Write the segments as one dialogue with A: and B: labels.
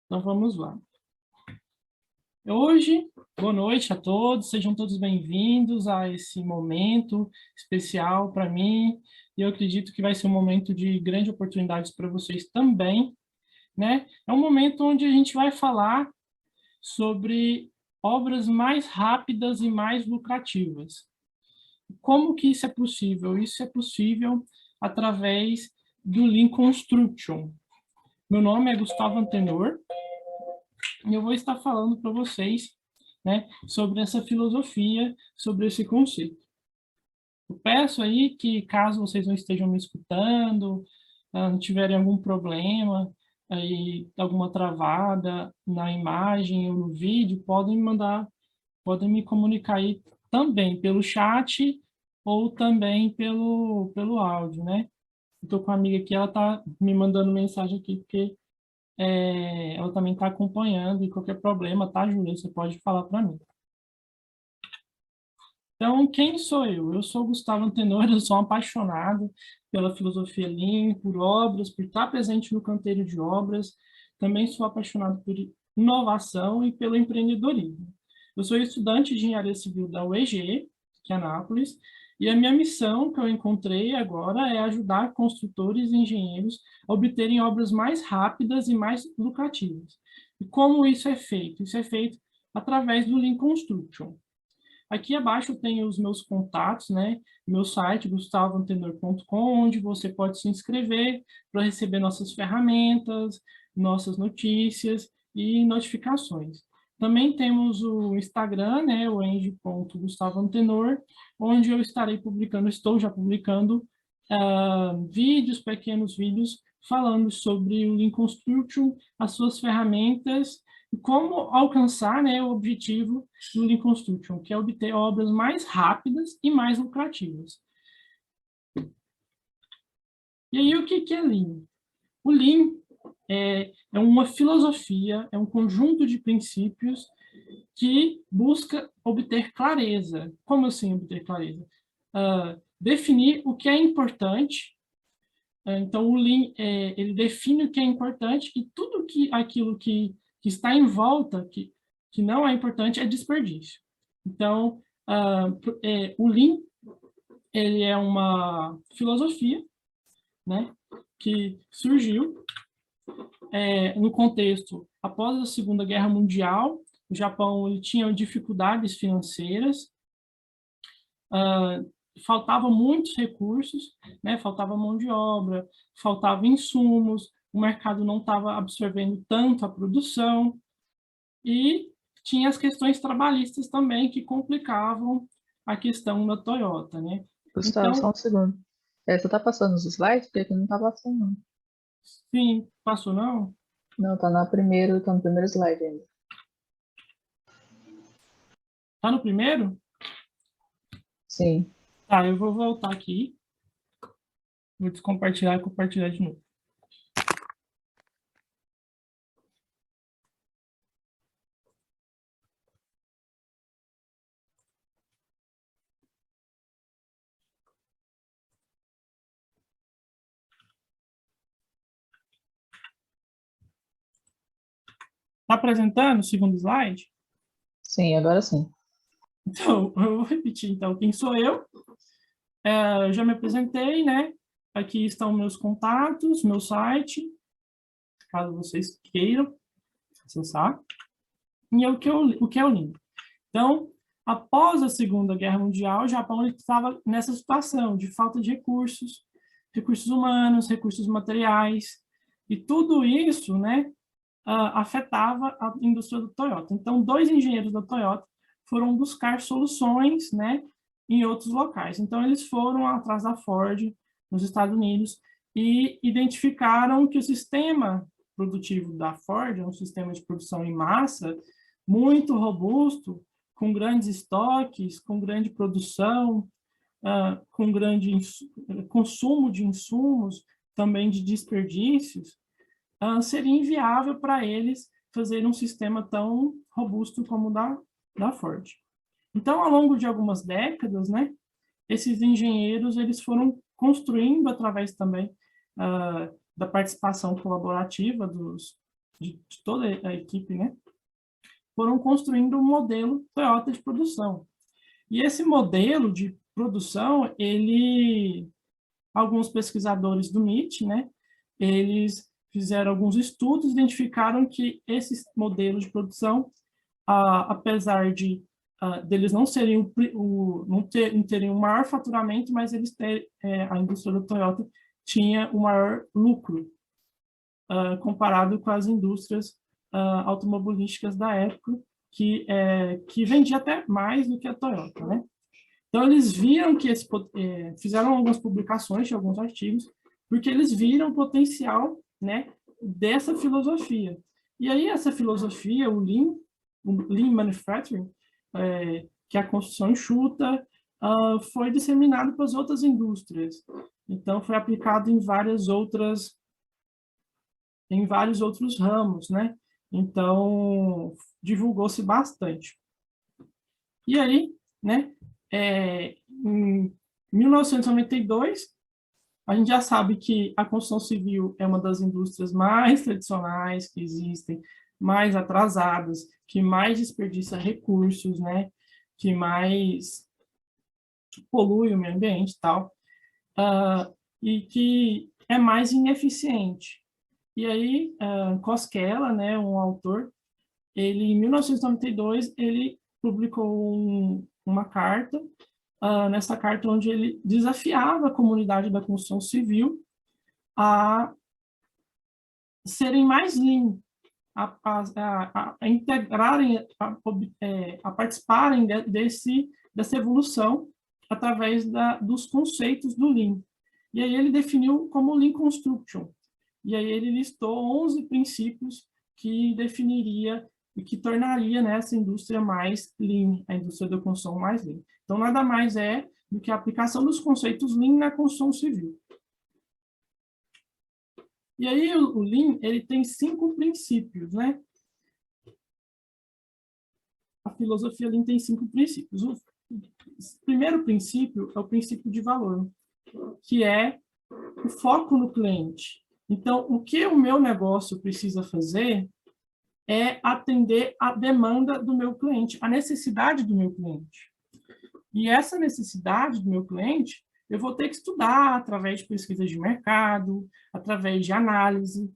A: Então vamos lá. Hoje, boa noite a todos, sejam todos bem-vindos a esse momento especial para mim, e eu acredito que vai ser um momento de grandes oportunidades para vocês também, né? É um momento onde a gente vai falar sobre obras mais rápidas e mais lucrativas. Como que isso é possível? Isso é possível através do Lean Construction. Meu nome é Gustavo Antenor, e eu vou estar falando para vocês, né, sobre essa filosofia, sobre esse conceito. Eu peço aí que, caso vocês não estejam me escutando, não tiverem algum problema, aí, alguma travada na imagem ou no vídeo, podem me comunicar aí também pelo chat ou também pelo áudio, né? Estou com uma amiga aqui, ela está me mandando mensagem aqui, porque ela também está acompanhando, e qualquer problema, tá, Júlia? Você pode falar para mim. Então, quem sou eu? Eu sou Gustavo Antenor, eu sou um apaixonado pela filosofia Lean, por obras, por estar presente no canteiro de obras. Também sou apaixonado por inovação e pelo empreendedorismo. Eu sou estudante de engenharia civil da UEG, que é Anápolis, e a minha missão que eu encontrei agora é ajudar construtores e engenheiros a obterem obras mais rápidas e mais lucrativas. E como isso é feito? Isso é feito através do Lean Construction. Aqui abaixo eu tenho os meus contatos, né? Meu site, gustavoantenor.com, onde você pode se inscrever para receber nossas ferramentas, nossas notícias e notificações. Também temos o Instagram, né? O eng.gustavoantenor, onde eu estarei publicando, estou já publicando vídeos, pequenos vídeos, falando sobre o Lean Construction, as suas ferramentas, e como alcançar, né, o objetivo do Lean Construction, que é obter obras mais rápidas e mais lucrativas. E aí, o que é Lean? O Lean é uma filosofia, é um conjunto de princípios que busca obter clareza. Como assim obter clareza? Definir o que é importante. Então, o Lean, ele define o que é importante, e tudo aquilo que está em volta, que não é importante, é desperdício. Então, o Lean, ele é uma filosofia, né, que surgiu no contexto após a Segunda Guerra Mundial. O Japão ele tinha dificuldades financeiras, faltavam muitos recursos, né? Faltava mão de obra, faltava insumos, o mercado não estava absorvendo tanto a produção, e tinha as questões trabalhistas também que complicavam a questão da Toyota, né?
B: Gustavo, só
A: Então,
B: um segundo. Você tá passando os slides? Porque aqui não tá passando, não.
A: sim, passou não?
B: Não, tá no primeiro slide ainda.
A: Tá no primeiro?
B: Sim.
A: Tá, eu vou voltar aqui, vou descompartilhar e compartilhar de novo. Tá apresentando o segundo slide?
B: Sim, agora sim.
A: Então, eu vou repetir, então, quem sou eu? Eu já me apresentei, né? Aqui estão meus contatos, meu site, caso vocês queiram acessar. E é o que é o Lean. Então, após a Segunda Guerra Mundial, o Japão estava nessa situação de falta de recursos, recursos humanos, recursos materiais, e tudo isso, né, afetava a indústria do Toyota. Então, dois engenheiros da Toyota foram buscar soluções, né, em outros locais. Então, eles foram atrás da Ford, nos Estados Unidos, e identificaram que o sistema produtivo da Ford é um sistema de produção em massa muito robusto, com grandes estoques, com grande produção, com grande consumo de insumos, também de desperdícios, seria inviável para eles fazer um sistema tão robusto como o da Ford. Então, ao longo de algumas décadas, né, esses engenheiros eles foram construindo através também da participação colaborativa de toda a equipe, né, foram construindo um modelo Toyota de produção. E esse modelo de produção, alguns pesquisadores do MIT, né, eles fizeram alguns estudos, identificaram que esses modelos de produção, apesar de deles não serem não terem o maior faturamento, mas a indústria da Toyota tinha o maior lucro comparado com as indústrias automobilísticas da época, que vendia até mais do que a Toyota, né? Então, eles viram que fizeram algumas publicações de alguns artigos, porque eles viram o potencial, né, dessa filosofia. E aí, essa filosofia, o Lean Manufacturing, que é a construção enxuta, foi disseminado para as outras indústrias. Então, foi aplicado em vários outros ramos, né? Então, divulgou-se bastante. E aí, né, em 1992, a gente já sabe que a construção civil é uma das indústrias mais tradicionais que existem, mais atrasadas, que mais desperdiça recursos, né, que mais polui o meio ambiente e tal, e que é mais ineficiente. E aí, Koskela, né, um autor, em 1992, ele publicou uma carta, nessa carta onde ele desafiava a comunidade da construção civil a serem mais lean, a integrarem, a participarem dessa evolução através dos conceitos do Lean. E aí ele definiu como Lean Construction. E aí ele listou 11 princípios que definiria e que tornaria, né, essa indústria mais lean, a indústria da construção mais lean. Então, nada mais é do que a aplicação dos conceitos Lean na construção civil. E aí, o Lean, ele tem 5 princípios, né? A filosofia Lean tem 5 princípios. O primeiro princípio é o princípio de valor, que é o foco no cliente. Então, o que o meu negócio precisa fazer é atender a demanda do meu cliente, a necessidade do meu cliente. E essa necessidade do meu cliente, eu vou ter que estudar através de pesquisas de mercado, através de análise.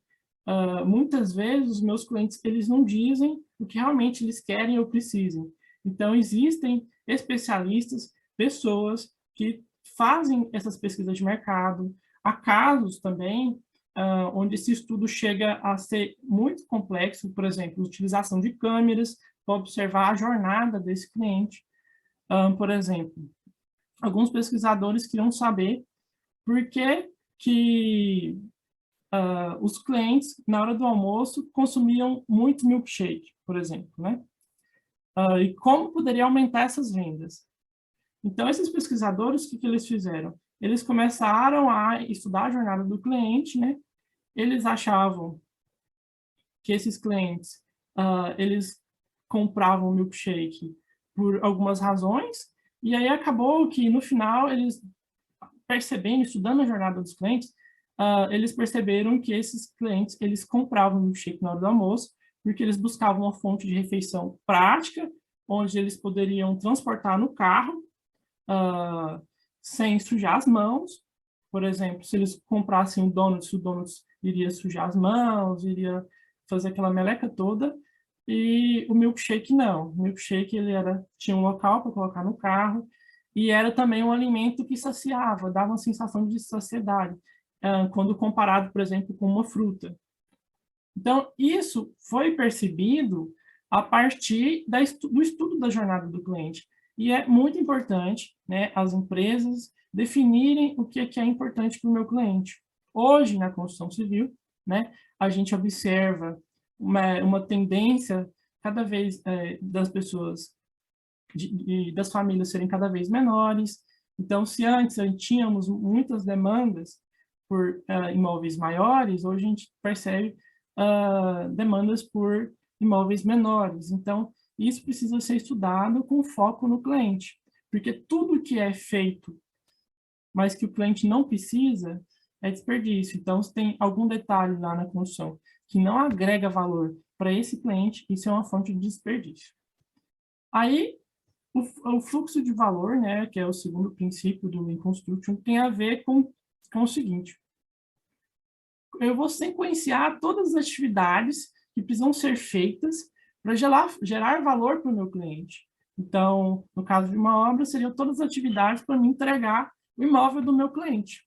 A: Muitas vezes, os meus clientes, eles não dizem o que realmente eles querem ou precisam. Então, existem especialistas, pessoas que fazem essas pesquisas de mercado. Há casos também onde esse estudo chega a ser muito complexo, por exemplo, utilização de câmeras para observar a jornada desse cliente. Por exemplo, alguns pesquisadores queriam saber por que os clientes, na hora do almoço, consumiam muito milkshake, por exemplo, né? E como poderia aumentar essas vendas. Então, esses pesquisadores, o que eles fizeram? Eles começaram a estudar a jornada do cliente, né? Eles achavam que esses clientes, eles compravam milkshake por algumas razões, e aí acabou que, no final, eles percebendo, estudando a jornada dos clientes, eles perceberam que esses clientes, eles compravam milkshake na hora do almoço, porque eles buscavam uma fonte de refeição prática, onde eles poderiam transportar no carro, sem sujar as mãos. Por exemplo, se eles comprassem o donuts iria sujar as mãos, iria fazer aquela meleca toda, e o milkshake não. O milkshake tinha um local para colocar no carro, e era também um alimento que saciava, dava uma sensação de saciedade, quando comparado, por exemplo, com uma fruta. Então, isso foi percebido a partir do estudo da jornada do cliente. E é muito importante, né, as empresas definirem o que é importante para o meu cliente. Hoje, na construção civil, né, a gente observa uma tendência cada vez das pessoas, das famílias serem cada vez menores. Então, se antes tínhamos muitas demandas por imóveis maiores, hoje a gente percebe demandas por imóveis menores. Então, isso precisa ser estudado com foco no cliente, porque tudo que é feito, mas que o cliente não precisa, é desperdício. Então, se tem algum detalhe lá na construção que não agrega valor para esse cliente, isso é uma fonte de desperdício. Aí, o fluxo de valor, né, que é o segundo princípio do Lean Construction, tem a ver com o seguinte: eu vou sequenciar todas as atividades que precisam ser feitas para gerar valor para o meu cliente. Então, no caso de uma obra, seriam todas as atividades para me entregar o imóvel do meu cliente.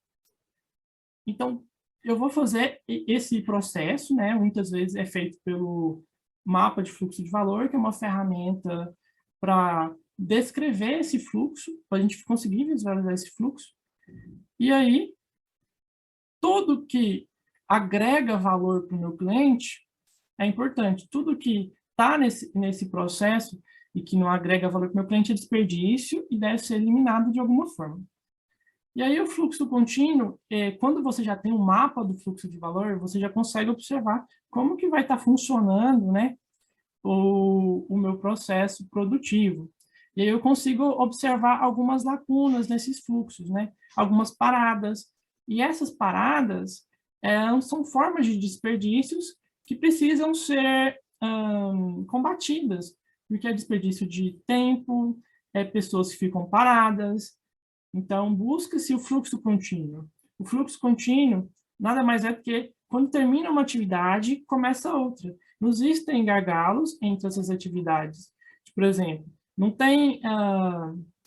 A: Então, eu vou fazer esse processo, né? Muitas vezes é feito pelo mapa de fluxo de valor, que é uma ferramenta para descrever esse fluxo, para a gente conseguir visualizar esse fluxo. E aí, tudo que agrega valor para o meu cliente é importante. Tudo que está nesse processo e que não agrega valor para o meu cliente é desperdício e deve ser eliminado de alguma forma. E aí o fluxo contínuo, quando você já tem um mapa do fluxo de valor, você já consegue observar como que vai estar funcionando, né, o meu processo produtivo. E aí eu consigo observar algumas lacunas nesses fluxos, né, algumas paradas. E essas paradas são formas de desperdícios que precisam ser combatidas, porque é desperdício de tempo, pessoas que ficam paradas. Então, busca-se o fluxo contínuo. O fluxo contínuo nada mais é do que quando termina uma atividade, começa outra. Não existem gargalos entre essas atividades. Por exemplo, não tem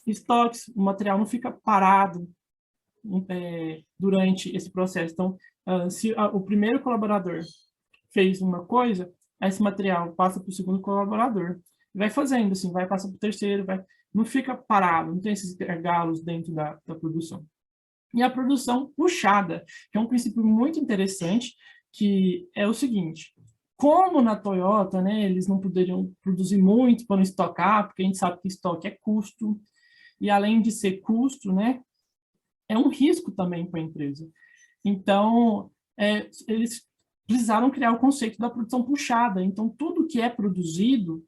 A: estoques, o material não fica parado durante esse processo. Então, se o primeiro colaborador fez uma coisa, esse material passa para o segundo colaborador. Vai fazendo assim, vai passar para o terceiro, não fica parado, não tem esses gargalos dentro da produção. E a produção puxada, que é um princípio muito interessante, que é o seguinte: como na Toyota, né, eles não poderiam produzir muito para não estocar, porque a gente sabe que estoque é custo, e além de ser custo, né, é um risco também para a empresa. Então, eles precisaram criar o conceito da produção puxada. Então, tudo que é produzido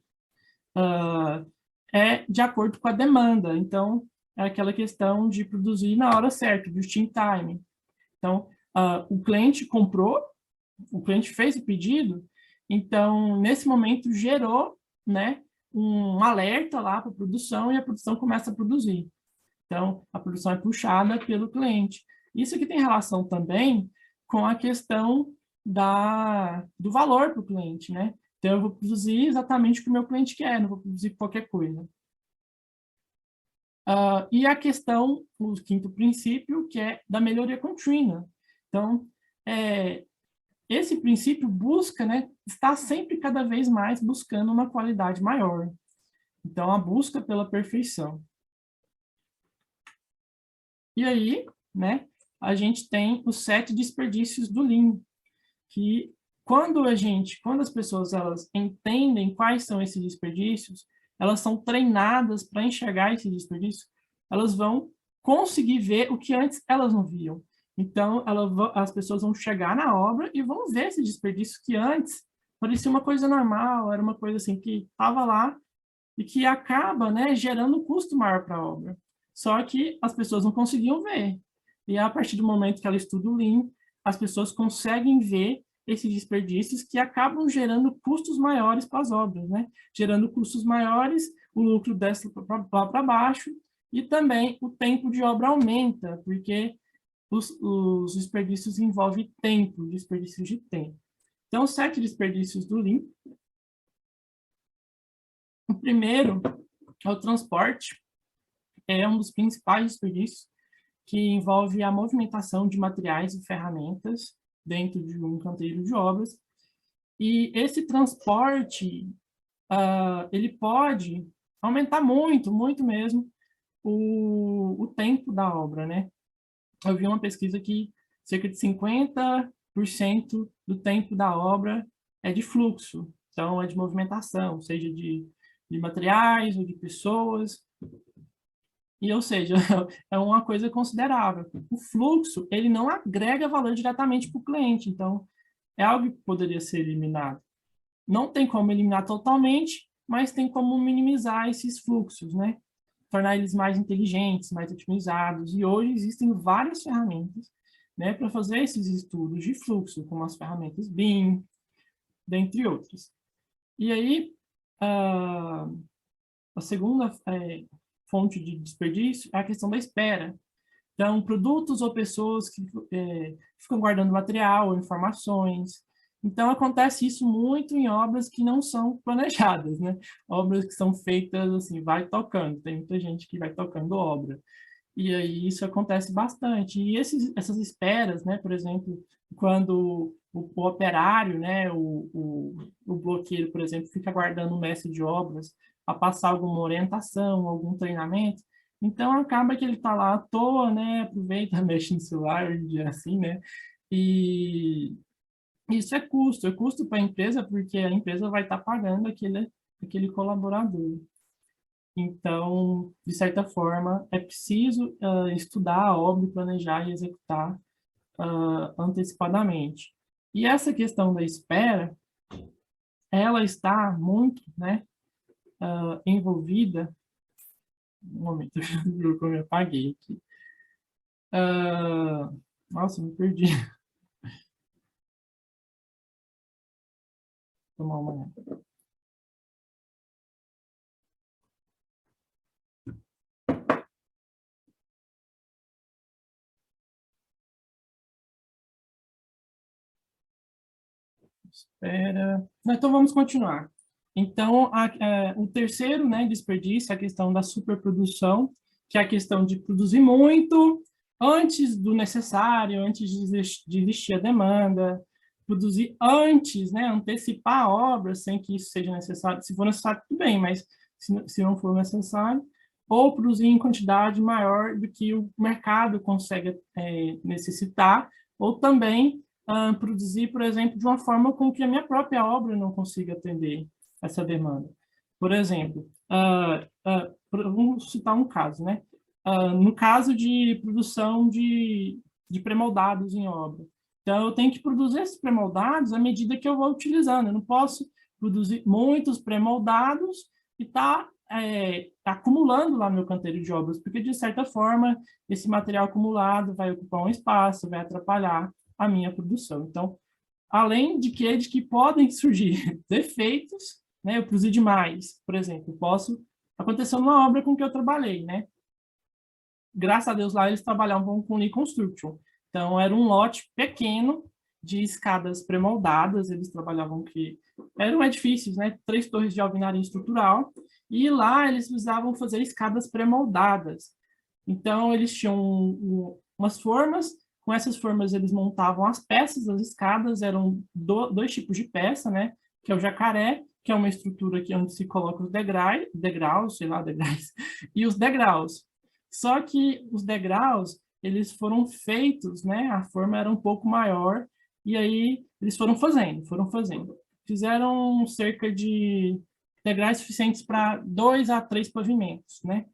A: é de acordo com a demanda. Então, é aquela questão de produzir na hora certa, just in time. Então, o cliente comprou, o cliente fez o pedido, então, nesse momento, gerou, né, um alerta lá para a produção e a produção começa a produzir. Então, a produção é puxada pelo cliente. Isso aqui tem relação também com a questão do valor para o cliente, né? Então, eu vou produzir exatamente o que o meu cliente quer, não vou produzir qualquer coisa. E a questão, o quinto princípio, que é da melhoria contínua. Então, esse princípio busca, né, está sempre cada vez mais buscando uma qualidade maior. Então, a busca pela perfeição. E aí, né, a gente tem os 7 desperdícios do Lean, que quando as pessoas elas entendem quais são esses desperdícios, elas são treinadas para enxergar esses desperdícios, elas vão conseguir ver o que antes elas não viam. Então, as pessoas vão chegar na obra e vão ver esses desperdícios que antes parecia uma coisa normal, era uma coisa assim que estava lá e que acaba, né, gerando um custo maior para a obra. Só que as pessoas não conseguiam ver. E a partir do momento que ela estuda o Lean, as pessoas conseguem ver esses desperdícios que acabam gerando custos maiores para as obras, né? Gerando custos maiores, o lucro desce lá para baixo e também o tempo de obra aumenta, porque os desperdícios envolvem tempo, desperdícios de tempo. Então, 7 desperdícios do Lean. O primeiro é o transporte, é um dos principais desperdícios, que envolve a movimentação de materiais e ferramentas dentro de um canteiro de obras. E esse transporte, ele pode aumentar muito, muito mesmo, o tempo da obra, né? Eu vi uma pesquisa que cerca de 50% do tempo da obra é de fluxo, então é de movimentação, seja de materiais ou de pessoas. E, ou seja, é uma coisa considerável. O fluxo, ele não agrega valor diretamente para o cliente, então é algo que poderia ser eliminado. Não tem como eliminar totalmente, mas tem como minimizar esses fluxos, né? Tornar eles mais inteligentes, mais otimizados. E hoje existem várias ferramentas, né, para fazer esses estudos de fluxo, como as ferramentas BIM, dentre outras. E aí, a segunda fonte de desperdício é a questão da espera. Então, produtos ou pessoas que ficam guardando material ou informações. Então, acontece isso muito em obras que não são planejadas, né? Obras que são feitas assim, vai tocando. Tem muita gente que vai tocando obra. E aí isso acontece bastante. E essas esperas, né? Por exemplo, quando o operário, né? O bloqueiro, por exemplo, fica aguardando o mestre de obras a passar alguma orientação, algum treinamento, então acaba que ele está lá à toa, né? Aproveita, mexe no celular, hoje em dia é assim, né? E isso é custo para a empresa, porque a empresa vai estar pagando aquele colaborador. Então, de certa forma, é preciso estudar a obra, planejar e executar antecipadamente. E essa questão da espera, ela está muito, né, envolvida. Um momento, eu me apaguei aqui. Nossa, me perdi. Tomar uma. Espera. Então, vamos continuar. Então, o terceiro, né, desperdício é a questão da superprodução, que é a questão de produzir muito antes do necessário, antes de existir a demanda, produzir antes, né, antecipar a obra sem que isso seja necessário. Se for necessário, tudo bem, mas se não for necessário, ou produzir em quantidade maior do que o mercado consegue necessitar, ou também produzir, por exemplo, de uma forma com que a minha própria obra não consiga atender essa demanda. Por exemplo, vamos citar um caso, né? No caso de produção de pré-moldados em obra. Então, eu tenho que produzir esses pré-moldados à medida que eu vou utilizando. Eu não posso produzir muitos pré-moldados e acumulando lá no meu canteiro de obras, porque, de certa forma, esse material acumulado vai ocupar um espaço, vai atrapalhar a minha produção. Então, além de que podem surgir defeitos, né? Eu produzi demais, por exemplo, aconteceu numa obra com que eu trabalhei, né? Graças a Deus lá eles trabalhavam com Lee Construction. Então, era um lote pequeno de escadas pré-moldadas, eles trabalhavam que eram edifícios, né? 3 torres de alvenaria estrutural, e lá eles precisavam fazer escadas pré-moldadas. Então, eles tinham umas formas, com essas formas eles montavam as peças das escadas, eram dois tipos de peça, né? Que é o jacaré, que é uma estrutura aqui onde se coloca os degraus, sei lá, degraus, e os degraus. Só que os degraus, eles foram feitos, né? A forma era um pouco maior, e aí eles foram fazendo. Fizeram cerca de degraus suficientes para 2 a 3 pavimentos, né?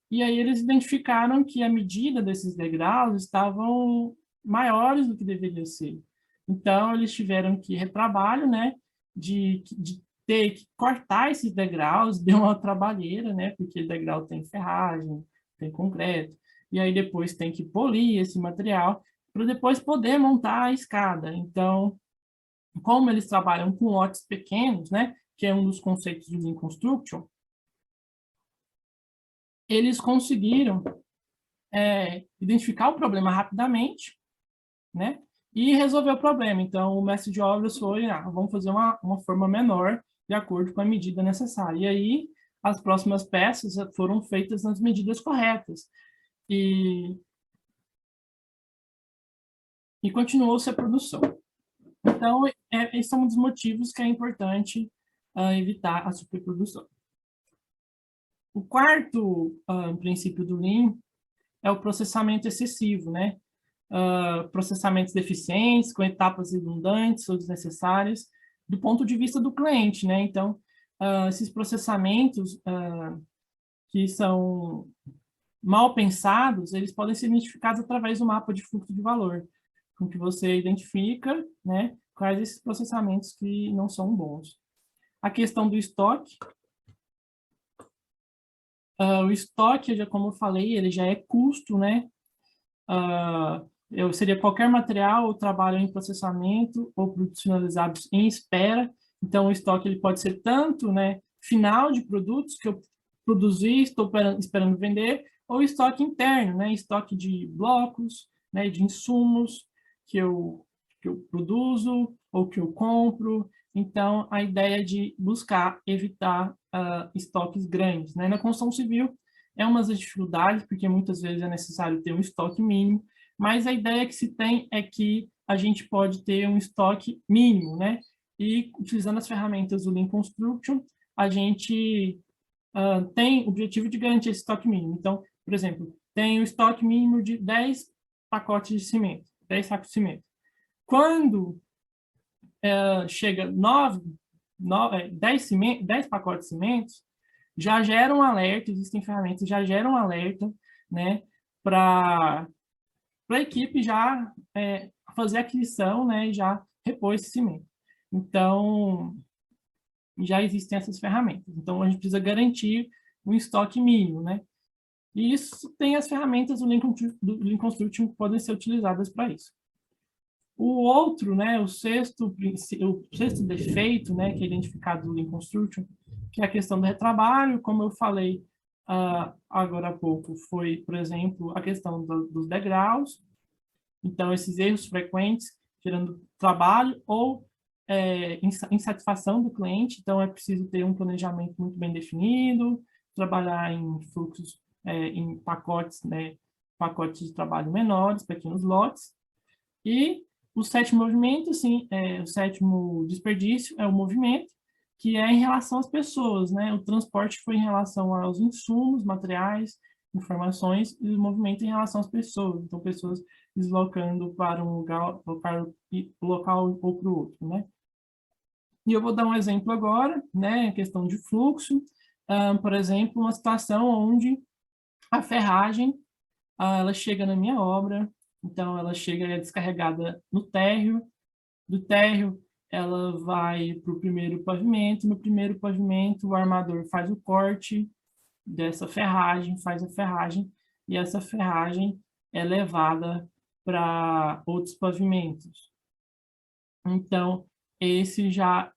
A: E aí eles identificaram que a medida desses degraus estavam maiores do que deveria ser. Então, eles tiveram que retrabalho, né, de ter que cortar esses degraus, deu uma trabalheira, né, porque degrau tem ferragem, tem concreto, e aí depois tem que polir esse material para depois poder montar a escada. Então, como eles trabalham com lotes pequenos, né, que é um dos conceitos do Lean Construction, eles conseguiram identificar o problema rapidamente, né? E resolver o problema. Então, o mestre de obras foi, vamos fazer uma forma menor de acordo com a medida necessária. E aí, as próximas peças foram feitas nas medidas corretas. E continuou-se a produção. Então, esses são um dos motivos que é importante evitar a superprodução. O quarto princípio do Lean é o processamento excessivo, né? Processamentos deficientes, com etapas redundantes ou desnecessárias, do ponto de vista do cliente, né? Então, esses processamentos que são mal pensados, eles podem ser identificados através do mapa de fluxo de valor, com que você identifica, né, quais esses processamentos que não são bons. A questão do estoque, o estoque, como eu falei, ele já é custo, né? seria qualquer material ou trabalho em processamento ou produtos finalizados em espera. Então, o estoque ele pode ser tanto, né, final de produtos que eu produzi, estou esperando vender, ou estoque interno, né, estoque de blocos, né, de insumos que eu produzo ou que eu compro. Então, a ideia é de buscar evitar estoques grandes, né? Na construção civil, é uma das dificuldades, porque muitas vezes é necessário ter um estoque mínimo, mas a ideia que se tem é que a gente pode ter um estoque mínimo, né? E utilizando as ferramentas do Lean Construction, a gente tem o objetivo de garantir esse estoque mínimo. Então, por exemplo, tem o estoque mínimo de 10 pacotes de cimento, 10 sacos de cimento. Quando chega 10 pacotes de cimento, já gera um alerta, existem ferramentas, já geram um alerta, né, para a equipe já fazer a aquisição, né, e já repor esse cimento. Então, já existem essas ferramentas. Então, a gente precisa garantir um estoque mínimo, né? E isso tem as ferramentas do Lean Construction que podem ser utilizadas para isso. O outro, né, o sexto defeito, né, que é identificado no Lean Construction, que é a questão do retrabalho, como eu falei agora há pouco, foi, por exemplo, a questão dos degraus. Então, esses erros frequentes, gerando trabalho ou insatisfação do cliente. Então, é preciso ter um planejamento muito bem definido, trabalhar em fluxos, em pacotes, né, pacotes de trabalho menores, pequenos lotes. E o sétimo movimento, assim, o sétimo desperdício é o movimento, que é em relação às pessoas, né? O transporte foi em relação aos insumos, materiais, informações, e o movimento em relação às pessoas. Então, pessoas deslocando para um lugar, para o local ou para o outro, né? E eu vou dar um exemplo agora, né? A questão de fluxo. Por exemplo, uma situação onde a ferragem, ela chega na minha obra, então ela chega e é descarregada no térreo, do térreo ela vai para o primeiro pavimento, no primeiro pavimento o armador faz o corte dessa ferragem, faz a ferragem, e essa ferragem é levada para outros pavimentos. Então, esse já,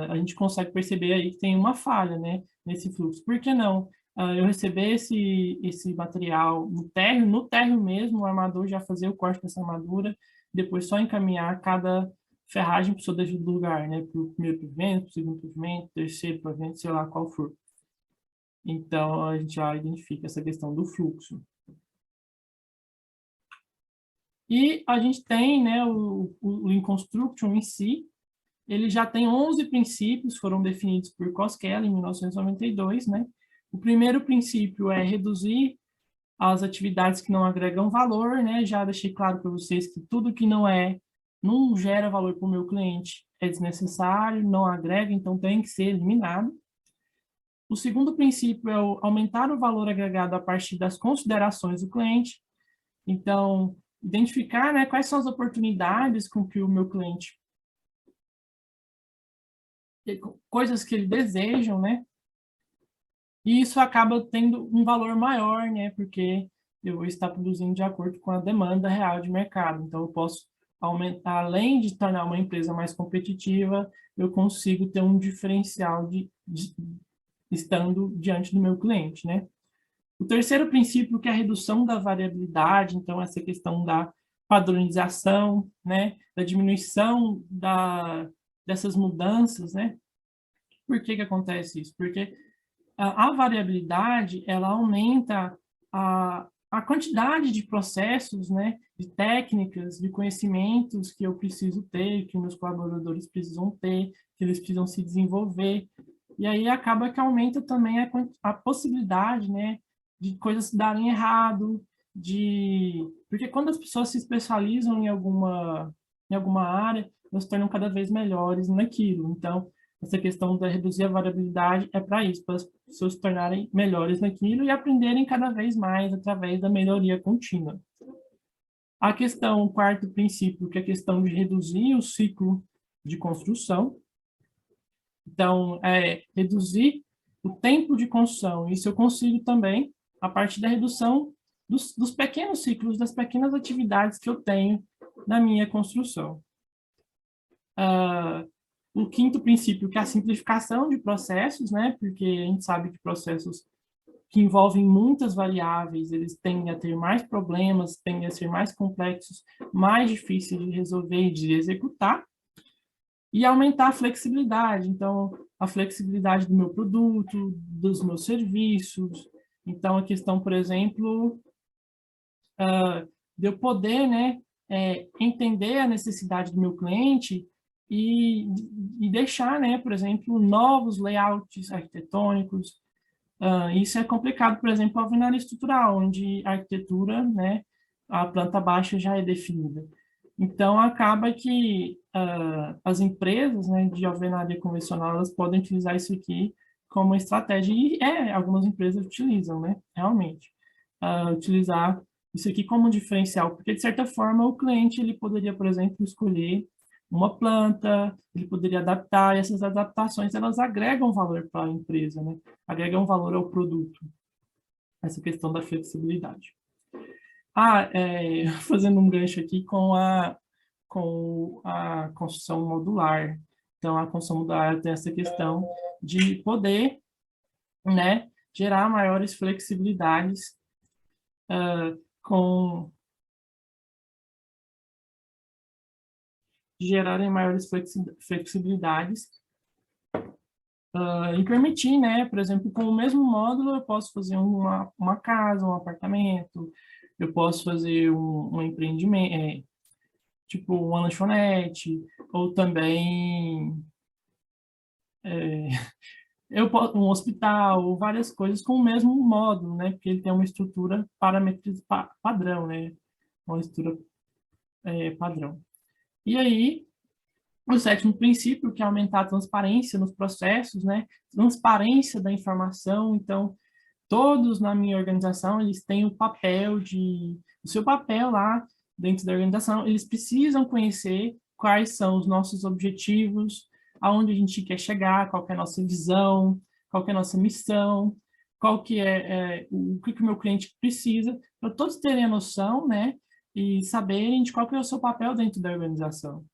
A: a gente consegue perceber aí que tem uma falha, né, nesse fluxo. Por que não eu receber esse material no térreo mesmo, o armador já fazer o corte dessa armadura, depois só encaminhar cada ferragem para o seu devido lugar, né, para o primeiro pavimento, para o segundo pavimento, terceiro pavimento, sei lá qual for. Então, a gente já identifica essa questão do fluxo. E a gente tem, né, o Lean Construction em si, ele já tem 11 princípios, foram definidos por Koskela em 1992, né? O primeiro princípio é reduzir as atividades que não agregam valor, né? Já deixei claro para vocês que tudo que não gera valor para o meu cliente é desnecessário, não agrega, então tem que ser eliminado. O segundo princípio é aumentar o valor agregado a partir das considerações do cliente. Então, identificar, né, quais são as oportunidades com que o meu cliente, coisas que ele desejam, né? E isso acaba tendo um valor maior, né? Porque eu vou estar produzindo de acordo com a demanda real de mercado. Então, eu posso aumentar, além de tornar uma empresa mais competitiva, eu consigo ter um diferencial estando diante do meu cliente, né? O terceiro princípio, que é a redução da variabilidade, então essa questão da padronização, né, da diminuição dessas mudanças, né? Por que acontece isso? Porque a variabilidade, ela aumenta a quantidade de processos, né, de técnicas, de conhecimentos que eu preciso ter, que meus colaboradores precisam ter, que eles precisam se desenvolver. E aí acaba que aumenta também a possibilidade, né, de coisas darem errado, porque quando as pessoas se especializam em alguma área, elas se tornam cada vez melhores naquilo. Então, essa questão da reduzir a variabilidade é para isso, para as pessoas se tornarem melhores naquilo e aprenderem cada vez mais através da melhoria contínua. O quarto princípio, que é a questão de reduzir o ciclo de construção. Então, reduzir o tempo de construção. Isso eu consigo também a partir da redução dos pequenos ciclos, das pequenas atividades que eu tenho na minha construção. O quinto princípio, que é a simplificação de processos, né? Porque a gente sabe que processos que envolvem muitas variáveis, eles tendem a ter mais problemas, tendem a ser mais complexos, mais difíceis de resolver e de executar, e aumentar a flexibilidade. Então, a flexibilidade do meu produto, dos meus serviços. Então, a questão, por exemplo, de eu poder, né, entender a necessidade do meu cliente e deixar, né, por exemplo, novos layouts arquitetônicos. Isso é complicado, por exemplo, a alvenaria estrutural, onde a arquitetura, né, a planta baixa já é definida. Então, acaba que as empresas, né, de alvenaria convencional, elas podem utilizar isso aqui como uma estratégia, e algumas empresas utilizam, né, realmente, utilizar isso aqui como um diferencial, porque, de certa forma, o cliente ele poderia, por exemplo, escolher uma planta, ele poderia adaptar, e essas adaptações, elas agregam valor para a empresa, né? Agregam valor ao produto, essa questão da flexibilidade. Fazendo um gancho aqui com a construção modular. Então, a construção modular tem essa questão de poder, né, gerar maiores flexibilidades com gerarem maiores flexibilidades e permitir, né, por exemplo, com o mesmo módulo eu posso fazer uma casa, um apartamento, eu posso fazer um empreendimento, tipo uma lanchonete, ou também um hospital, várias coisas com o mesmo módulo, né, porque ele tem uma estrutura padrão, né, uma estrutura padrão. E aí, o sétimo princípio, que é aumentar a transparência nos processos, né? Transparência da informação. Então, todos na minha organização, eles têm o seu papel lá dentro da organização, eles precisam conhecer quais são os nossos objetivos, aonde a gente quer chegar, qual que é a nossa visão, qual que é a nossa missão, qual que o que o meu cliente precisa, para todos terem a noção, né? E saberem de qual que é o seu papel dentro da organização.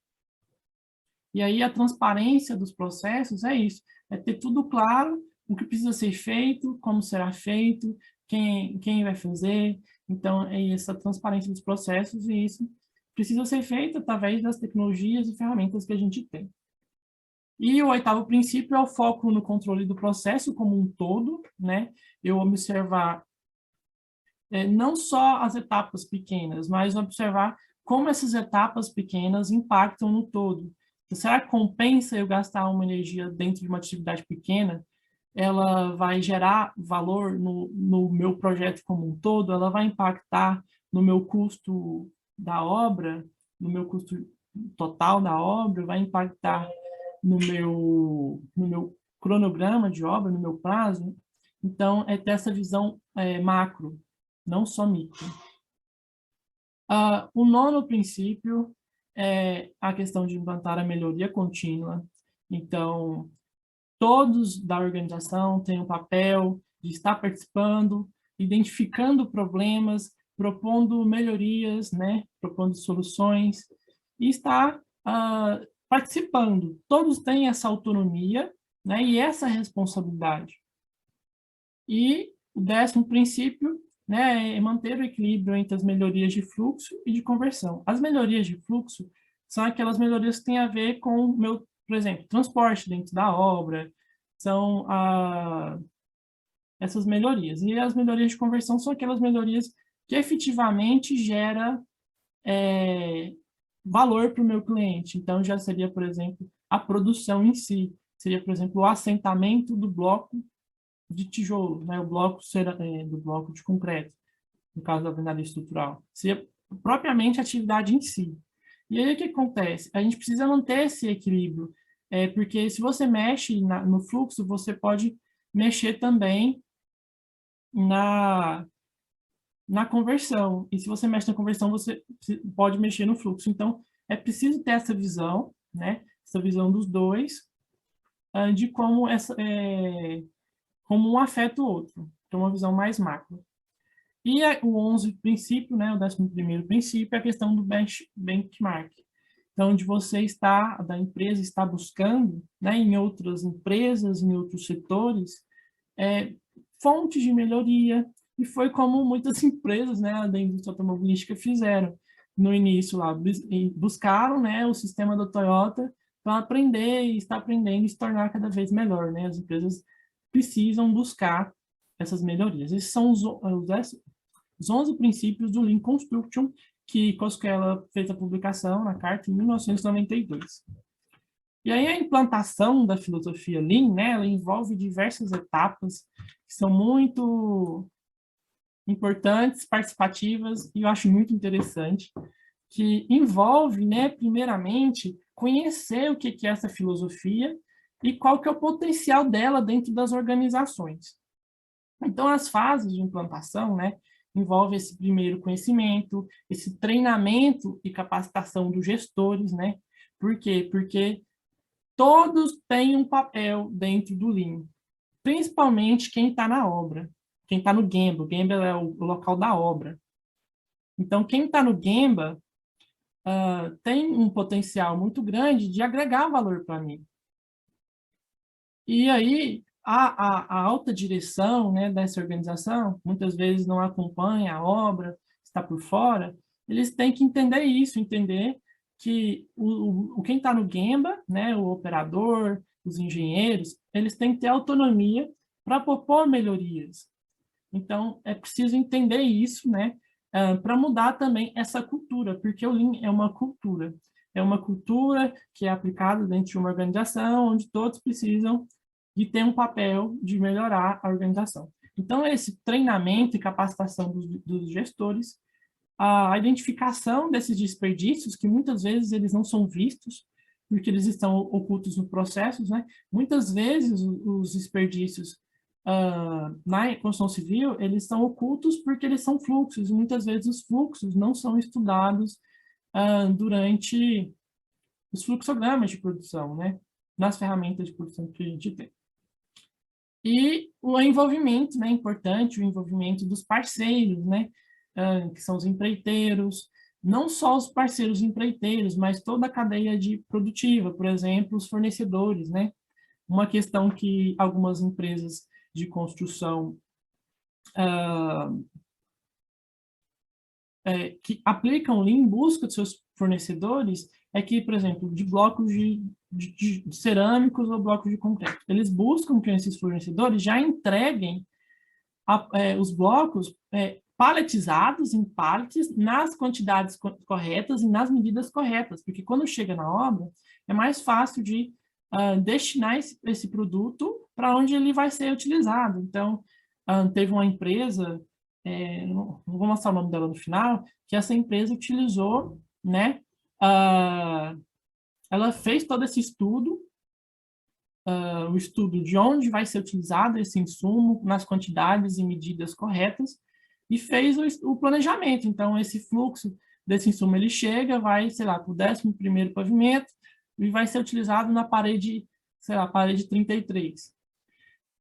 A: E aí a transparência dos processos é isso, é ter tudo claro, o que precisa ser feito, como será feito, quem vai fazer. Então, é essa transparência dos processos, e isso precisa ser feito através das tecnologias e ferramentas que a gente tem. E o oitavo princípio é o foco no controle do processo como um todo, né? Eu observar não só as etapas pequenas, mas observar como essas etapas pequenas impactam no todo. Será que compensa eu gastar uma energia dentro de uma atividade pequena? Ela vai gerar valor no meu projeto como um todo? Ela vai impactar no meu custo da obra, no meu custo total da obra? Vai impactar no meu cronograma de obra, no meu prazo? Então, é ter essa visão macro, não só micro. O nono princípio é a questão de implantar a melhoria contínua. Então, todos da organização têm um papel de estar participando, identificando problemas, propondo melhorias, né? Propondo soluções, e estar participando. Todos têm essa autonomia, né? E essa responsabilidade. E o 10º princípio, né, é manter o equilíbrio entre as melhorias de fluxo e de conversão. As melhorias de fluxo são aquelas melhorias que têm a ver com o meu, por exemplo, transporte dentro da obra, são essas melhorias. E as melhorias de conversão são aquelas melhorias que efetivamente gera valor para o meu cliente. Então, já seria, por exemplo, a produção em si. Seria, por exemplo, o assentamento do bloco de tijolo, né? O bloco do bloco de concreto, no caso da alvenaria estrutural. Seria propriamente a atividade em si. E aí o que acontece? A gente precisa manter esse equilíbrio, porque se você mexe no fluxo, você pode mexer também na conversão. E se você mexe na conversão, você pode mexer no fluxo. Então, é preciso ter essa visão, né? Essa visão dos dois, de como um afeta o outro. Então, uma visão mais macro. E o 11 princípio, né, o 11º princípio, é a questão do benchmark. Então, de você estar, da empresa estar buscando, né, em outras empresas, em outros setores, fontes de melhoria, e foi como muitas empresas, né, da indústria automobilística fizeram no início lá, buscaram, né, o sistema da Toyota para aprender e estar aprendendo e se tornar cada vez melhor, né? As empresas precisam buscar essas melhorias. Esses são os 11 princípios do Lean Construction, que Koskela fez a publicação na carta em 1992. E aí a implantação da filosofia Lean, né, ela envolve diversas etapas que são muito importantes, participativas, e eu acho muito interessante, que envolve, né, primeiramente, conhecer o que é essa filosofia e qual que é o potencial dela dentro das organizações. Então, as fases de implantação, né, envolve esse primeiro conhecimento, esse treinamento e capacitação dos gestores, né? Por quê? Porque todos têm um papel dentro do Lean, principalmente quem está na obra, quem está no Gemba. O Gemba é o local da obra. Então, quem está no Gemba tem um potencial muito grande de agregar valor para mim. E aí, a alta direção, né, dessa organização, muitas vezes não acompanha a obra, está por fora, eles têm que entender isso, entender que quem está no Gemba, né, o operador, os engenheiros, eles têm que ter autonomia para propor melhorias. Então, é preciso entender isso, né, para mudar também essa cultura, porque o Lean é uma cultura que é aplicada dentro de uma organização onde todos precisam de ter um papel de melhorar a organização. Então, esse treinamento e capacitação dos gestores, a identificação desses desperdícios, que muitas vezes eles não são vistos, porque eles estão ocultos nos processos, né? Muitas vezes os desperdícios na construção civil, eles são ocultos porque eles são fluxos, e muitas vezes os fluxos não são estudados durante os fluxogramas de produção, né? Nas ferramentas de produção que a gente tem. E o envolvimento, né, importante, o envolvimento dos parceiros, né, que são os empreiteiros, não só os parceiros empreiteiros, mas toda a cadeia de produtiva, por exemplo, os fornecedores, né? Uma questão que algumas empresas de construção que aplicam Lean em busca de seus fornecedores é que, por exemplo, de blocos de cerâmicos ou blocos de concreto, eles buscam que esses fornecedores já entreguem os blocos paletizados em pallets nas quantidades corretas e nas medidas corretas, porque quando chega na obra, é mais fácil de destinar esse produto para onde ele vai ser utilizado. Então, teve uma empresa, não vou mostrar o nome dela no final, que essa empresa utilizou, né, ela fez todo esse estudo, o estudo de onde vai ser utilizado esse insumo, nas quantidades e medidas corretas, e fez o planejamento. Então, esse fluxo desse insumo, ele chega, vai, sei lá, para o 11º pavimento, e vai ser utilizado na parede, sei lá, parede 33.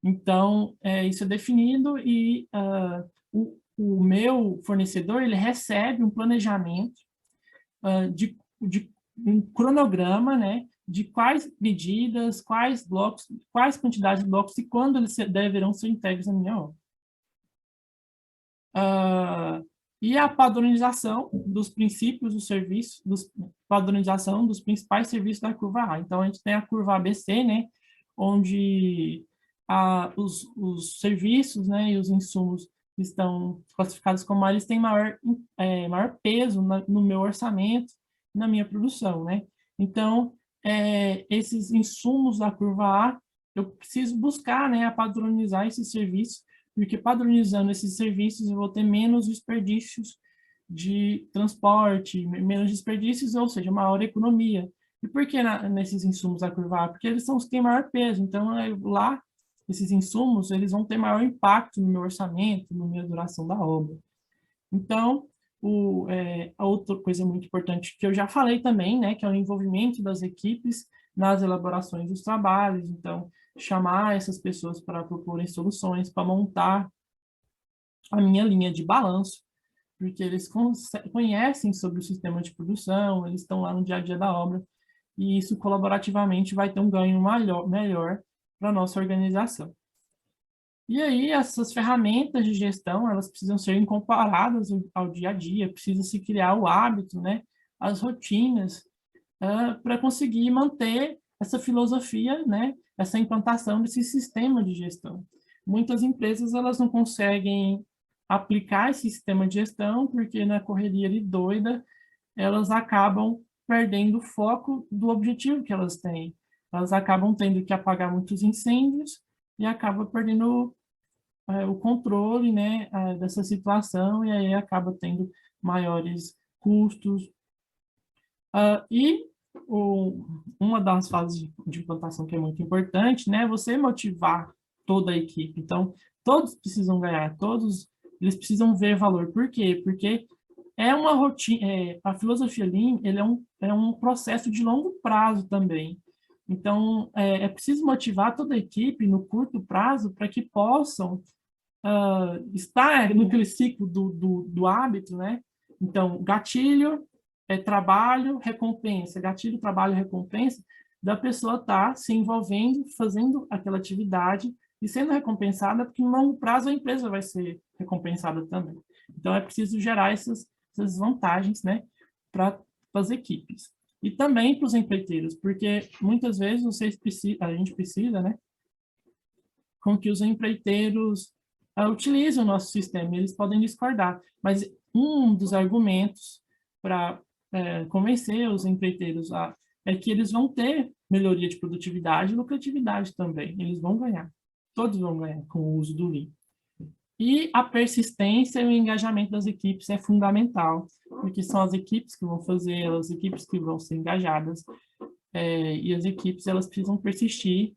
A: Então, isso é definido e o meu fornecedor, ele recebe um planejamento de um cronograma, né, de quais medidas, quais blocos, quais quantidades de blocos e quando eles deverão ser entregues na minha obra. E a padronização dos princípios do serviço, padronização dos principais serviços da curva A. Então, a gente tem a curva ABC, né, onde os serviços, né, e os insumos que estão classificados como A, eles têm maior peso no meu orçamento, na minha produção, né? Então, esses insumos da curva A, eu preciso buscar, né, a padronizar esses serviços, porque padronizando esses serviços eu vou ter menos desperdícios de transporte, menos desperdícios, ou seja, maior economia. E por que nesses insumos da curva A? Porque eles são os que têm maior peso, então lá, esses insumos, eles vão ter maior impacto no meu orçamento, na minha duração da obra. Então, a outra coisa muito importante que eu já falei também, né, que é o envolvimento das equipes nas elaborações dos trabalhos. Então, chamar essas pessoas para proporem soluções, para montar a minha linha de balanço, porque eles conhecem sobre o sistema de produção, eles estão lá no dia a dia da obra, e isso colaborativamente vai ter um ganho melhor para a nossa organização. E aí, essas ferramentas de gestão, elas precisam ser incorporadas ao dia a dia, precisa se criar o hábito, né, as rotinas, para conseguir manter essa filosofia, né, essa implantação desse sistema de gestão. Muitas empresas elas não conseguem aplicar esse sistema de gestão porque na correria ali doida elas acabam perdendo o foco do objetivo que elas têm. Elas acabam tendo que apagar muitos incêndios e acabam perdendo o controle, né, dessa situação e aí acaba tendo maiores custos, e uma das fases de implantação que é muito importante, né, é você motivar toda a equipe. Então, todos precisam ganhar, todos eles precisam ver valor. Por quê? Porque é uma rotina, a filosofia Lean, ele é um processo de longo prazo também. Então, é preciso motivar toda a equipe no curto prazo para que possam estar naquele ciclo do hábito, né? Então, gatilho, trabalho, recompensa. Gatilho, trabalho, recompensa, da pessoa estar se envolvendo, fazendo aquela atividade e sendo recompensada, porque no longo prazo a empresa vai ser recompensada também. Então, é preciso gerar essas vantagens, né, para as equipes. E também para os empreiteiros, porque muitas vezes a gente precisa, né, com que os empreiteiros utilizem o nosso sistema. Eles podem discordar, mas um dos argumentos para convencer os empreiteiros é que eles vão ter melhoria de produtividade e lucratividade também. Eles vão ganhar. Todos vão ganhar com o uso do Lean. E a persistência e o engajamento das equipes é fundamental, porque são as equipes que vão fazer, as equipes que vão ser engajadas, e as equipes elas precisam persistir,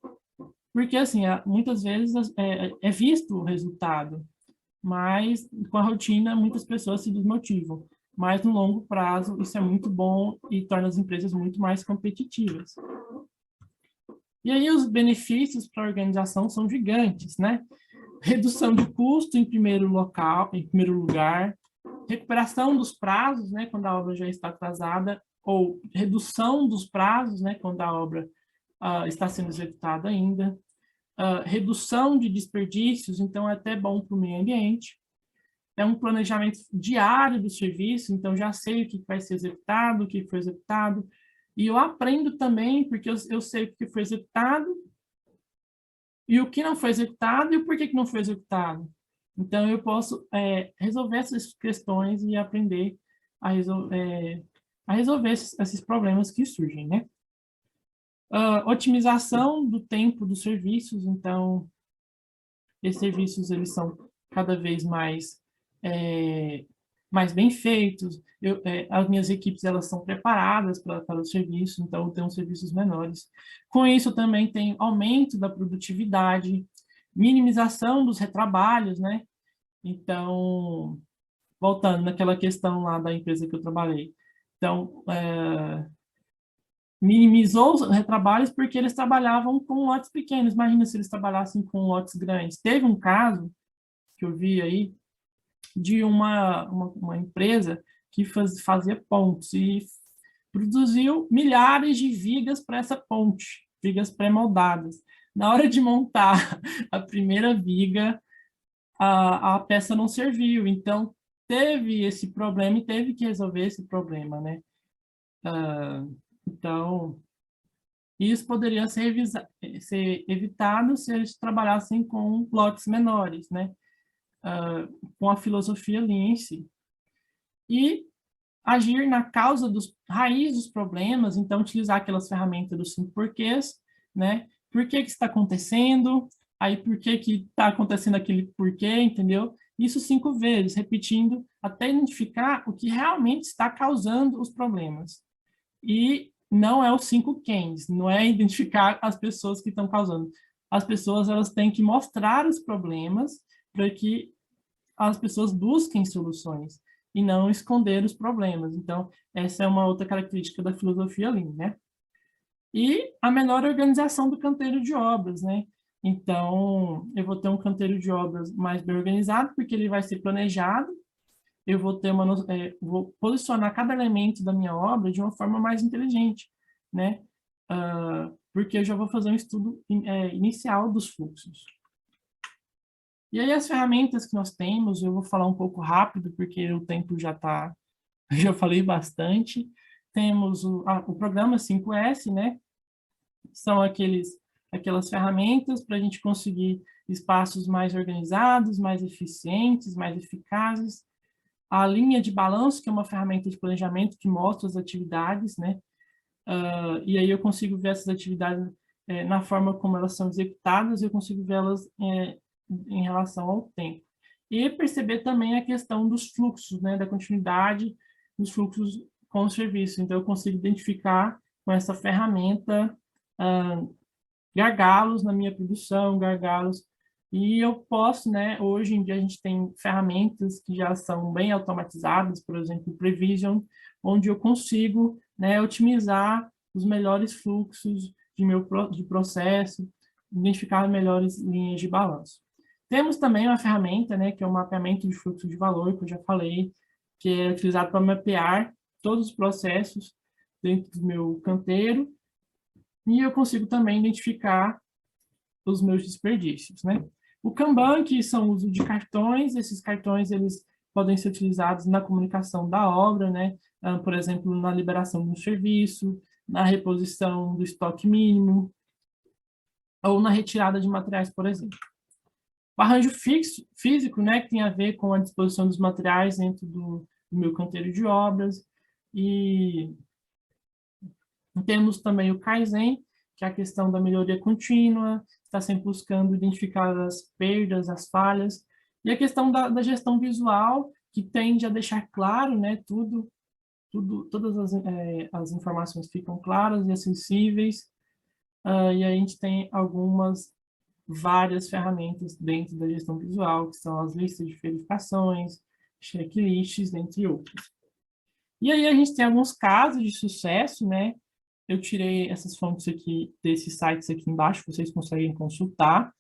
A: porque assim, muitas vezes é visto o resultado, mas com a rotina muitas pessoas se desmotivam. Mas no longo prazo isso é muito bom e torna as empresas muito mais competitivas. E aí os benefícios para a organização são gigantes, né? Redução de custo em primeiro lugar, recuperação dos prazos, né, quando a obra já está atrasada, ou redução dos prazos, né, quando a obra está sendo executada ainda, redução de desperdícios, então é até bom para o meio ambiente, é um planejamento diário do serviço, então já sei o que vai ser executado, o que foi executado, e eu aprendo também, porque eu sei o que foi executado, e o que não foi executado, e o porquê que não foi executado. Então, eu posso resolver essas questões e aprender a resolver esses problemas que surgem, né? Otimização do tempo dos serviços, então, esses serviços, eles são cada vez mais bem feitos, as minhas equipes, elas são preparadas para o serviço, então, tem serviços menores. Com isso, também tem aumento da produtividade, minimização dos retrabalhos, né? Então, voltando naquela questão lá da empresa que eu trabalhei. Então, minimizou os retrabalhos porque eles trabalhavam com lotes pequenos. Imagina se eles trabalhassem com lotes grandes. Teve um caso que eu vi aí de uma empresa que fazia pontes e produziu milhares de vigas para essa ponte, vigas pré-moldadas. Na hora de montar a primeira viga, a peça não serviu, então teve esse problema e teve que resolver esse problema, né? Então, isso poderia ser evitado se eles trabalhassem com lotes menores, né? Com a filosofia Lean em si. E agir na causa raiz dos problemas, então utilizar aquelas ferramentas dos 5 porquês, né? Por que está acontecendo? Aí por que está acontecendo aquele porquê, entendeu? Isso 5 vezes, repetindo, até identificar o que realmente está causando os problemas. E não é os 5 quens, não é identificar as pessoas que estão causando. As pessoas, elas têm que mostrar os problemas para que as pessoas busquem soluções e não esconder os problemas. Então, essa é uma outra característica da filosofia Lean, né? E a menor organização do canteiro de obras, né? Então, eu vou ter um canteiro de obras mais bem organizado, porque ele vai ser planejado, eu vou ter vou posicionar cada elemento da minha obra de uma forma mais inteligente, né? Porque eu já vou fazer um estudo inicial dos fluxos. E aí as ferramentas que nós temos, eu vou falar um pouco rápido, porque o tempo já está, já falei bastante. Temos o programa 5S, né? São aquelas ferramentas para a gente conseguir espaços mais organizados, mais eficientes, mais eficazes. A linha de balanço, que é uma ferramenta de planejamento que mostra as atividades, né? E aí eu consigo ver essas atividades na forma como elas são executadas, eu consigo vê-las em relação ao tempo. E perceber também a questão dos fluxos, né? Da continuidade dos fluxos com o serviço. Então, eu consigo identificar com essa ferramenta gargalos na minha produção, gargalos. E eu posso, né, hoje em dia a gente tem ferramentas que já são bem automatizadas, por exemplo, o Prevision, onde eu consigo, né, otimizar os melhores fluxos de processo, identificar as melhores linhas de balanço. Temos também uma ferramenta, né, que é o mapeamento de fluxo de valor, que eu já falei, que é utilizado para mapear todos os processos dentro do meu canteiro, e eu consigo também identificar os meus desperdícios, né? O Kanban, que são o uso de cartões, esses cartões eles podem ser utilizados na comunicação da obra, né? Por exemplo, na liberação de um serviço, na reposição do estoque mínimo, ou na retirada de materiais, por exemplo. O arranjo físico, né, que tem a ver com a disposição dos materiais dentro do meu canteiro de obras, e temos também o Kaizen, que é a questão da melhoria contínua, está sempre buscando identificar as perdas, as falhas, e a questão da gestão visual, que tende a deixar claro, né, todas as informações ficam claras e acessíveis, e a gente tem várias ferramentas dentro da gestão visual, que são as listas de verificações, checklists, dentre outros. E aí a gente tem alguns casos de sucesso, né? Eu tirei essas fontes aqui, desses sites aqui embaixo, vocês conseguem consultar.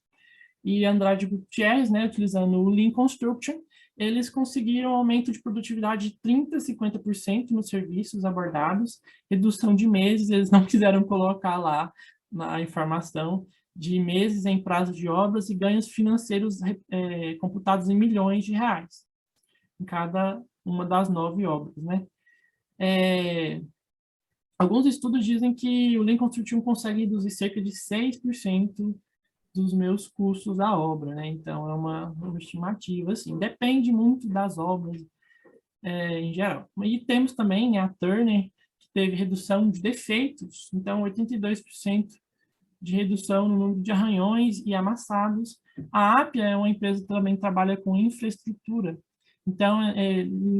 A: E Andrade Gutierrez, né, utilizando o Lean Construction, eles conseguiram um aumento de produtividade de 30% a 50% nos serviços abordados, redução de meses, eles não quiseram colocar lá na informação, de meses em prazo de obras e ganhos financeiros computados em milhões de reais, em cada uma das 9 obras, né? Alguns estudos dizem que o Lean Construction consegue reduzir cerca de 6% dos meus custos da obra, né? Então, é uma estimativa, assim, depende muito das obras em geral. E temos também, né, a Turner, que teve redução de defeitos, então 82% de redução no número de arranhões e amassados. A Apia é uma empresa que também trabalha com infraestrutura. Então,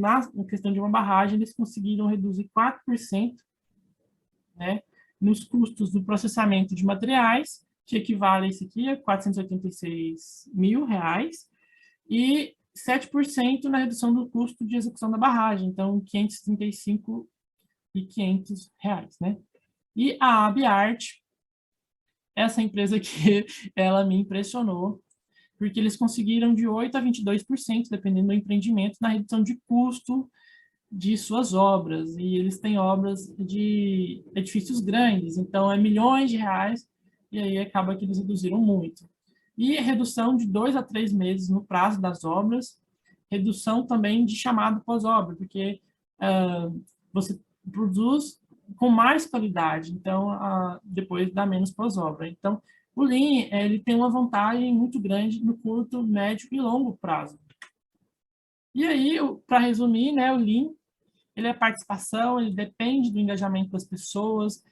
A: na questão de uma barragem, eles conseguiram reduzir 4%, né, nos custos do processamento de materiais, que equivale a esse aqui a R$ 486 mil, e 7% na redução do custo de execução da barragem, então R$ 535.500, né? E a AbiArt, essa empresa aqui, ela me impressionou, porque eles conseguiram de 8% a 22%, dependendo do empreendimento, na redução de custo de suas obras, e eles têm obras de edifícios grandes, então é milhões de reais, e aí acaba que eles reduziram muito. E redução de 2 a 3 meses no prazo das obras, redução também de chamado pós-obra, porque você produz com mais qualidade, então depois dá menos pós-obra. Então, o Lean, ele tem uma vantagem muito grande no curto, médio e longo prazo. E aí, para resumir, né, o Lean, ele é participação, ele depende do engajamento das pessoas,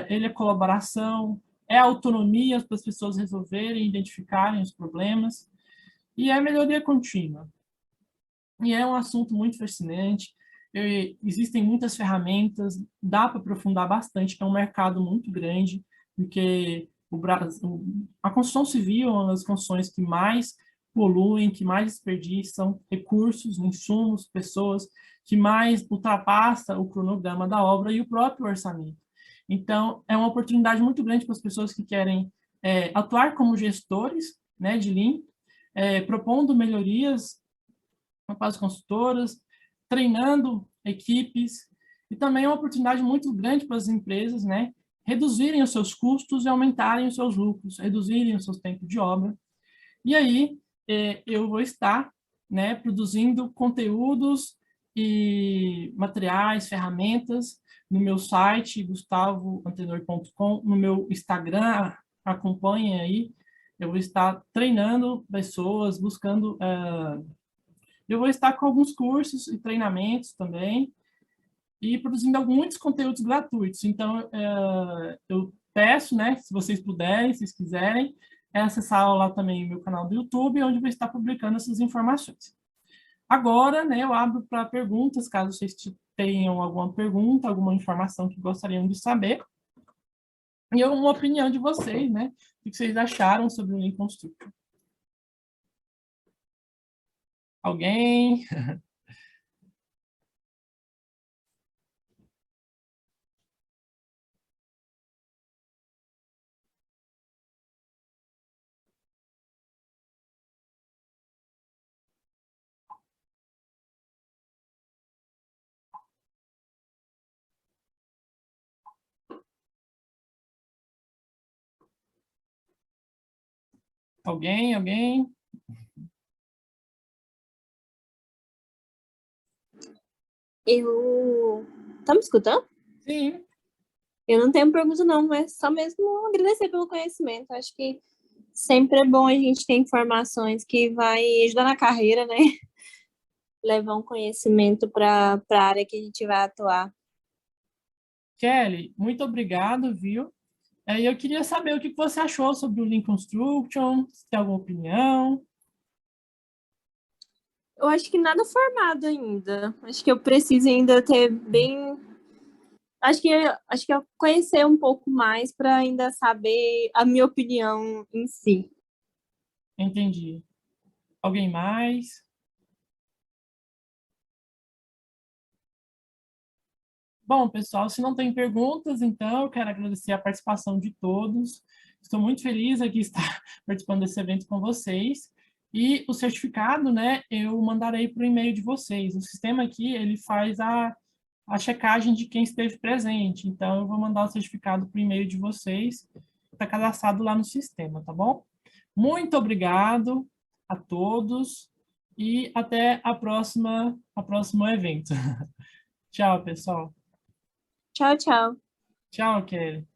A: ele é colaboração, é autonomia para as pessoas resolverem, identificarem os problemas, e é melhoria contínua. E é um assunto muito fascinante, existem muitas ferramentas, dá para aprofundar bastante, é um mercado muito grande, porque a construção civil é uma das construções que mais poluem, que mais desperdiçam recursos, insumos, pessoas, que mais ultrapassa o cronograma da obra e o próprio orçamento. Então, é uma oportunidade muito grande para as pessoas que querem atuar como gestores, né, de Lean, propondo melhorias para as consultoras, treinando equipes, e também é uma oportunidade muito grande para as empresas, né, reduzirem os seus custos e aumentarem os seus lucros, reduzirem os seus tempos de obra. E aí, eu vou estar, né, produzindo conteúdos e materiais, ferramentas no meu site, gustavoantenor.com, no meu Instagram, acompanhem aí, eu vou estar treinando pessoas, buscando... eu vou estar com alguns cursos e treinamentos também, e produzindo muitos conteúdos gratuitos. Então, eu peço, né, se vocês puderem, se vocês quiserem, acessar lá também o meu canal do YouTube, onde eu vou estar publicando essas informações. Agora, né, eu abro para perguntas, caso vocês tenham alguma pergunta, alguma informação que gostariam de saber. E uma opinião de vocês, né? O que vocês acharam sobre o Lean Construction? Alguém? Alguém? Alguém?
C: Eu... Tá me escutando?
A: Sim.
C: Eu não tenho pergunta não, mas só mesmo agradecer pelo conhecimento. Acho que sempre é bom a gente ter informações que vai ajudar na carreira, né? Levar um conhecimento para a área que a gente vai atuar.
A: Kelly, muito obrigado, viu? Eu queria saber o que você achou sobre o Lean Construction, se tem alguma opinião.
C: Eu acho que nada formado ainda. Acho que eu preciso ainda ter bem... Acho que eu conhecer um pouco mais para ainda saber a minha opinião em si.
A: Entendi. Alguém mais? Bom, pessoal, se não tem perguntas, então eu quero agradecer a participação de todos. Estou muito feliz aqui de estar participando desse evento com vocês. E o certificado, né, eu mandarei para o e-mail de vocês. O sistema aqui, ele faz a checagem de quem esteve presente. Então, eu vou mandar o certificado para o e-mail de vocês. Está cadastrado lá no sistema, tá bom? Muito obrigado a todos e até a próximo evento. Tchau, pessoal.
C: Tchau, tchau.
A: Tchau, Kelly.